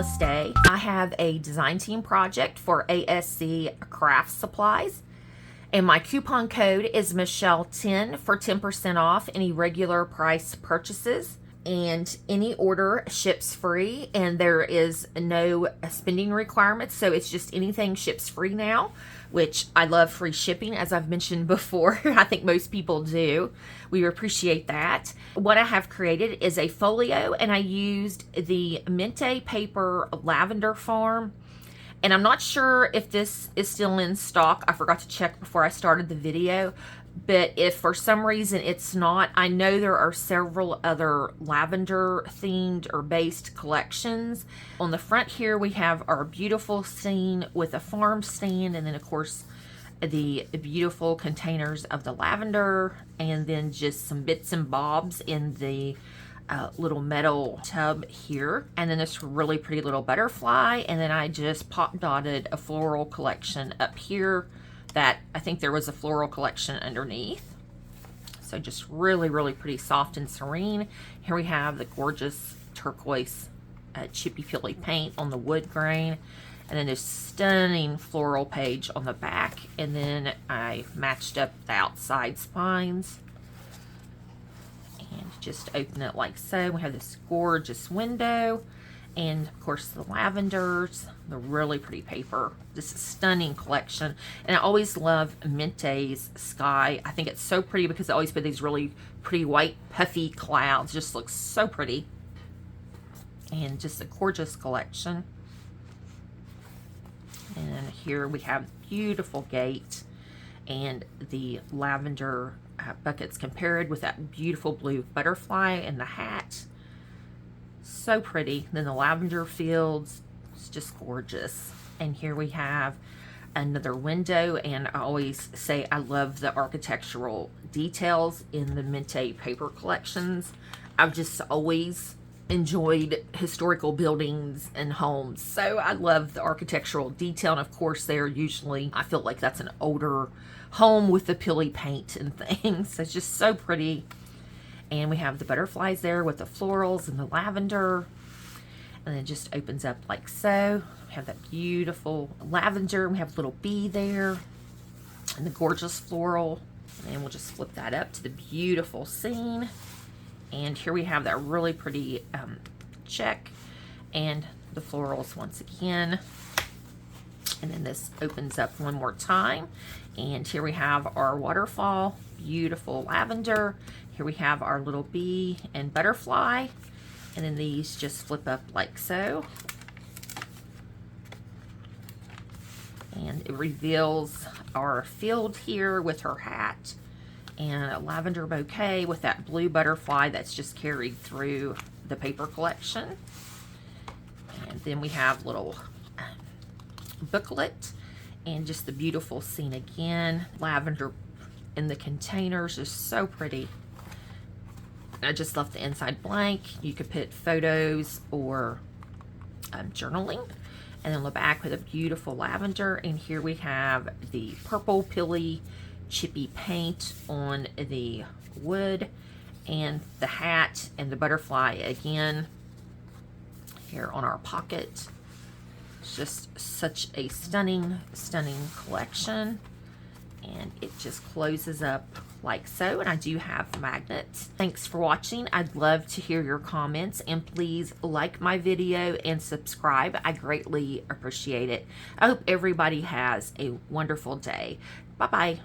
fabulous day. I have a design team project for ASC Craft Supplies, and my coupon code is Michelle10 for 10% off any regular price purchases. And any order ships free, and there is no spending requirements, so it's just anything ships free now, which I love free shipping, as I've mentioned before. I think most people do. We appreciate that. What I have created is a folio, and I used the Mintay paper Lavendar Farm, and I'm not sure if this is still in stock. I forgot to check before I started the video. But if for some reason it's not, I know there are several other lavender themed or based collections. On the front here we have our beautiful scene with a farm stand, and then of course the beautiful containers of the lavender, and then just some bits and bobs in the little metal tub here, and then this really pretty little butterfly, and then I just pop dotted a floral collection up here that I think there was a floral collection underneath. So just really, really pretty soft and serene. Here we have the gorgeous turquoise chippy pilly paint on the wood grain, and then this stunning floral page on the back, and then I matched up the outside spines and just open it like so. We have this gorgeous window, and of course the lavenders, the really pretty paper. This is a stunning collection, and I always love Mintay's sky. I think it's so pretty because they always put these really pretty white puffy clouds. Just looks so pretty, and just a gorgeous collection. And here we have beautiful gate and the lavender buckets compared with that beautiful blue butterfly and the hat. So pretty. Then the lavender fields, it's just gorgeous. And here we have another window, and I always say I love the architectural details in the Mintay paper collections. I've just always enjoyed historical buildings and homes, so I love the architectural detail. And of course they're usually, I feel like that's an older home with the pilly paint and things. It's just so pretty. And we have the butterflies there with the florals and the lavender. And then it just opens up like so. We have that beautiful lavender. We have a little bee there. And the gorgeous floral. And we'll just flip that up to the beautiful scene. And here we have that really pretty check. And the florals once again. And then this opens up one more time. And here we have our waterfall. Beautiful lavender. Here we have our little bee and butterfly, and then these just flip up like so. And it reveals our field here with her hat, and a lavender bouquet with that blue butterfly that's just carried through the paper collection. And then we have little booklet, and just the beautiful scene again. Lavender in the containers is so pretty. I just left the inside blank. You could put photos or journaling. And then on the back with a beautiful lavender. And here we have the purple pilly chippy paint on the wood, and the hat and the butterfly again here on our pocket. It's just such a stunning, stunning collection. And it just closes up like so, and I do have magnets. Thanks for watching. I'd love to hear your comments, and please like my video and subscribe. I greatly appreciate it. I hope everybody has a wonderful day. Bye-bye.